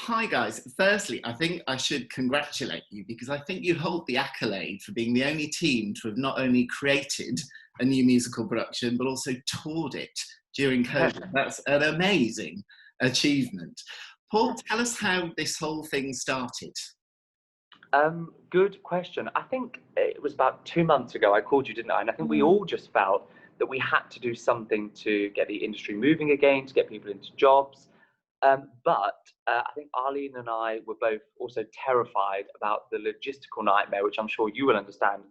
Hi guys. Firstly, I think I should congratulate you because I think you hold the accolade for being the only team to have not only created a new musical production, but also toured it during COVID. That's an amazing achievement. Paul, tell us how this whole thing started. Good question. I think it was about 2 months ago I called you, didn't I? And I think we all just felt that we had to do something to get the industry moving again, to get people into jobs. But I think Arlene and I were both also terrified about the logistical nightmare, which I'm sure you will understand,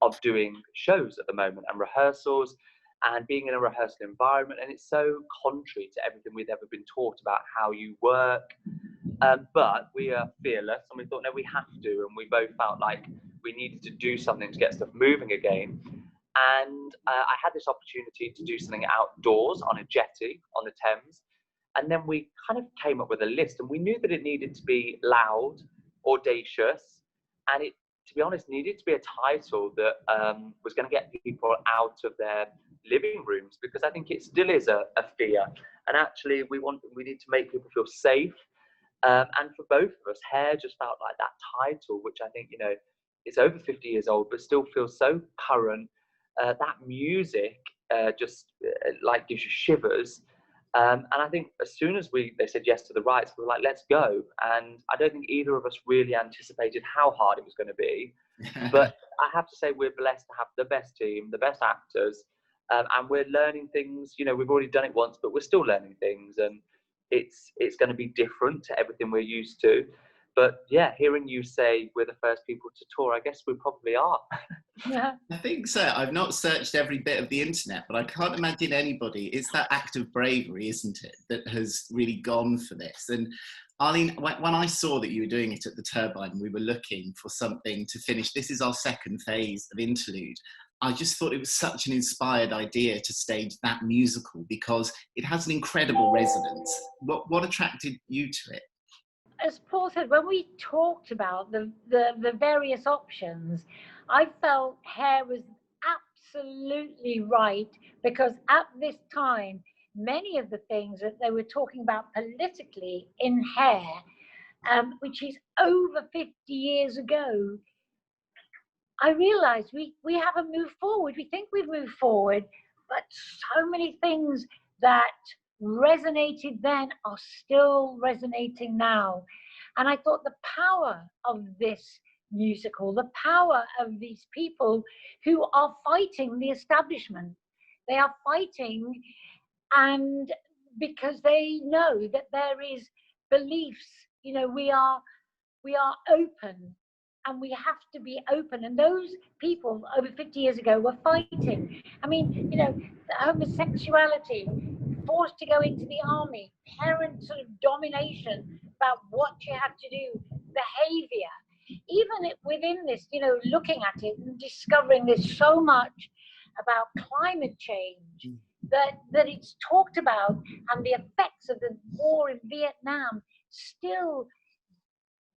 of doing shows at the moment and rehearsals and being in a rehearsal environment. And it's so contrary to everything we'd ever been taught about how you work. But we are fearless and we thought, no, we have to. And we both felt like we needed to do something to get stuff moving again. And I had this opportunity to do something outdoors on a jetty on the Thames. And then we kind of came up with a list, and we knew that it needed to be loud, audacious, and it, to be honest, needed to be a title that was going to get people out of their living rooms, because I think it still is a fear. And actually, we need to make people feel safe. And for both of us, Hair just felt like that title, which I think, it's over 50 years old, but still feels so current. That music just like gives you shivers. And I think as soon as they said yes to the rights, we were like, let's go. And I don't think either of us really anticipated how hard it was going to be. But I have to say, we're blessed to have the best team, the best actors, and we're learning things. We've already done it once, but we're still learning things. And it's going to be different to everything we're used to. But yeah, hearing you say we're the first people to tour, I guess we probably are. Yeah. I think so. I've not searched every bit of the internet, but I can't imagine anybody. It's that act of bravery, isn't it, that has really gone for this. And Arlene, when I saw that you were doing it at the Turbine, we were looking for something to finish. This is our second phase of Interlude. I just thought it was such an inspired idea to stage that musical because it has an incredible resonance. What attracted you to it? As Paul said, when we talked about the various options, I felt Hair was absolutely right, because at this time, many of the things that they were talking about politically in Hair, which is over 50 years ago, I realized we haven't moved forward. We think we've moved forward, but so many things that resonated then are still resonating now. And I thought the power of this musical, the power of these people who are fighting the establishment, they are fighting, and because they know that there is beliefs, we are open, and we have to be open. And those people over 50 years ago were fighting. I mean, the homosexuality, forced to go into the army, parent sort of domination about what you had to do, behavior. Even within this, looking at it and discovering there's so much about climate change that it's talked about, and the effects of the war in Vietnam still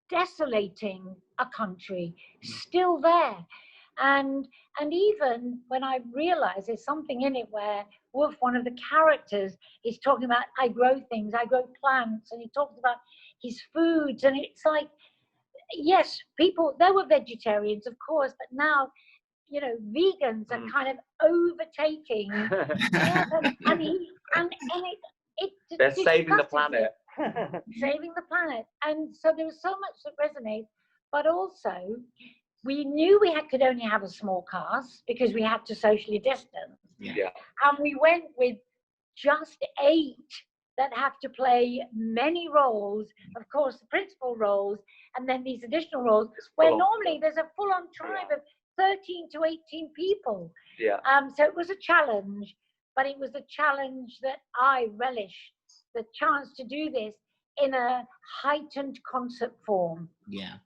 desolating a country, still there. And even when I realized there's something in it where Wolf, one of the characters, is talking about, I grow things, I grow plants, and he talks about his foods, and it's like, yes, people, there were vegetarians, of course, but now, vegans are kind of overtaking. Yes, they're saving the planet. Saving the planet. And so there was so much that resonates, but also we knew we could only have a small cast because we had to socially distance. Yeah. And we went with just 8 that have to play many roles, of course, the principal roles, and then these additional roles, where normally there's a full-on tribe of 13 to 18 people. Yeah. So it was a challenge, but it was a challenge that I relished, the chance to do this in a heightened concert form. Yeah.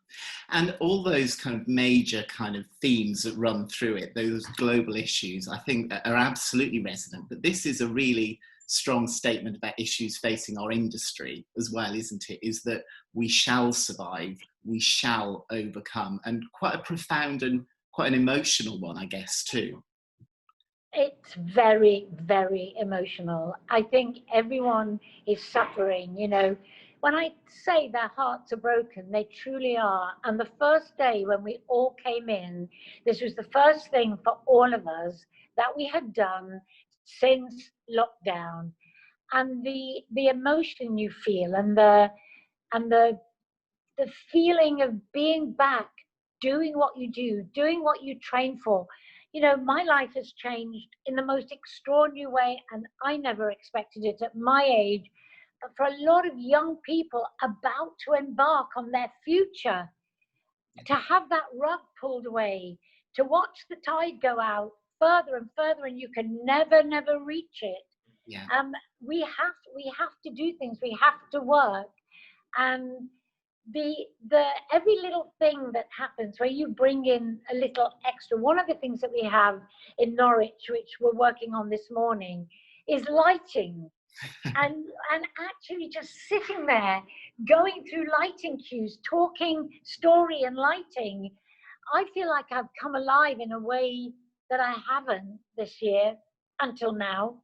And all those kind of major kind of themes that run through it, those global issues, I think are absolutely resonant. But this is a really strong statement about issues facing our industry as well, isn't it? Is that we shall survive, we shall overcome, and quite a profound and quite an emotional one, I guess, too. It's very, very emotional. I think everyone is suffering, when I say their hearts are broken, they truly are. And the first day when we all came in, this was the first thing for all of us that we had done since lockdown. And the emotion you feel, and the feeling of being back, doing what you do, doing what you train for. You know, my life has changed in the most extraordinary way, and I never expected it at my age. But for a lot of young people about to embark on their future, to have that rug pulled away, to watch the tide go out further and further, and you can never reach it. Yeah. We have to do things. We have to work, and the every little thing that happens where you bring in a little extra. One of the things that we have in Norwich, which we're working on this morning, is lighting. and actually just sitting there, going through lighting cues, talking story and lighting. I feel like I've come alive in a way that I haven't this year until now.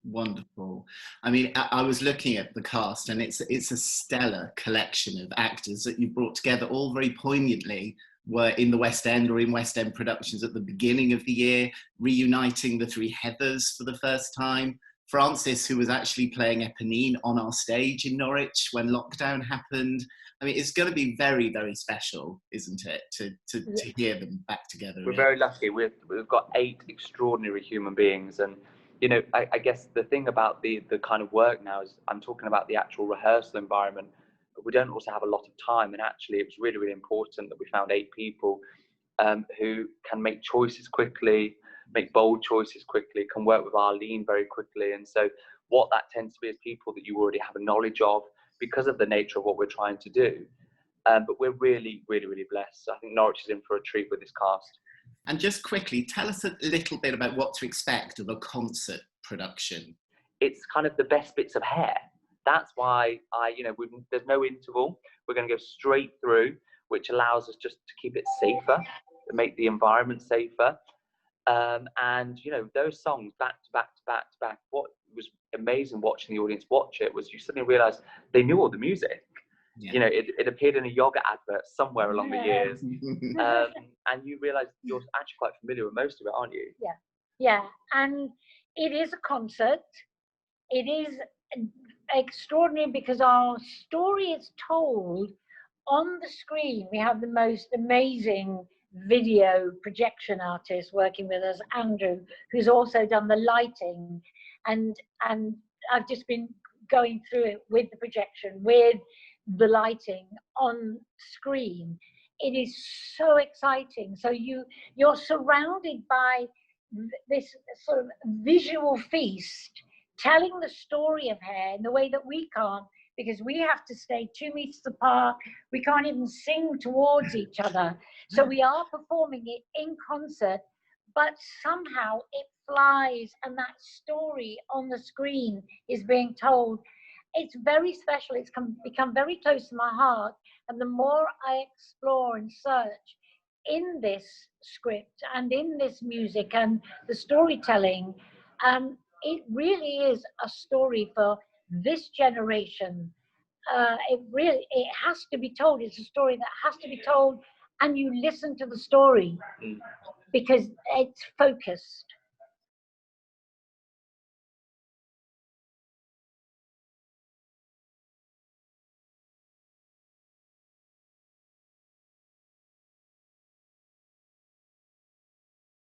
Wonderful. I mean, I was looking at the cast, and it's a stellar collection of actors that you brought together, all very poignantly were in the West End or in West End productions at the beginning of the year, reuniting the three Heathers for the first time. Francis, who was actually playing Eponine on our stage in Norwich when lockdown happened. I mean, it's going to be very, very special, isn't it, to hear them back together. We're very lucky. We've got 8 extraordinary human beings, and you know, I guess the thing about the kind of work now is I'm talking about the actual rehearsal environment, but we don't also have a lot of time. And actually, it was really, really important that we found 8 people who can make choices quickly, make bold choices quickly, can work with Arlene very quickly. And so what that tends to be is people that you already have a knowledge of because of the nature of what we're trying to do. But we're really, really, really blessed. I think Norwich is in for a treat with this cast. And just quickly, tell us a little bit about what to expect of a concert production. It's kind of the best bits of Hair. That's why there's no interval. We're going to go straight through, which allows us just to keep it safer, to make the environment safer. And you know, those songs back to back to back to back. What was amazing watching the audience watch it was you suddenly realise they knew all the music. Yeah. You know, it appeared in a yoga advert somewhere along the years, and you realise you're actually quite familiar with most of it, aren't you? Yeah, and it is a concert. It is extraordinary because our story is told on the screen. We have the most amazing video projection artist working with us, Andrew, who's also done the lighting, and I've just been going through it with the projection, with the lighting on screen. It is so exciting. So you're surrounded by this sort of visual feast, telling the story of Hair in the way that we can't, because we have to stay 2 meters apart. We can't even sing towards each other. So we are performing it in concert, but somehow it flies, and that story on the screen is being told. It's very special. It's become very close to my heart. And the more I explore and search in this script and in this music and the storytelling, it really is a story for this generation. It has to be told. It's a story that has to be told, and you listen to the story because it's focused.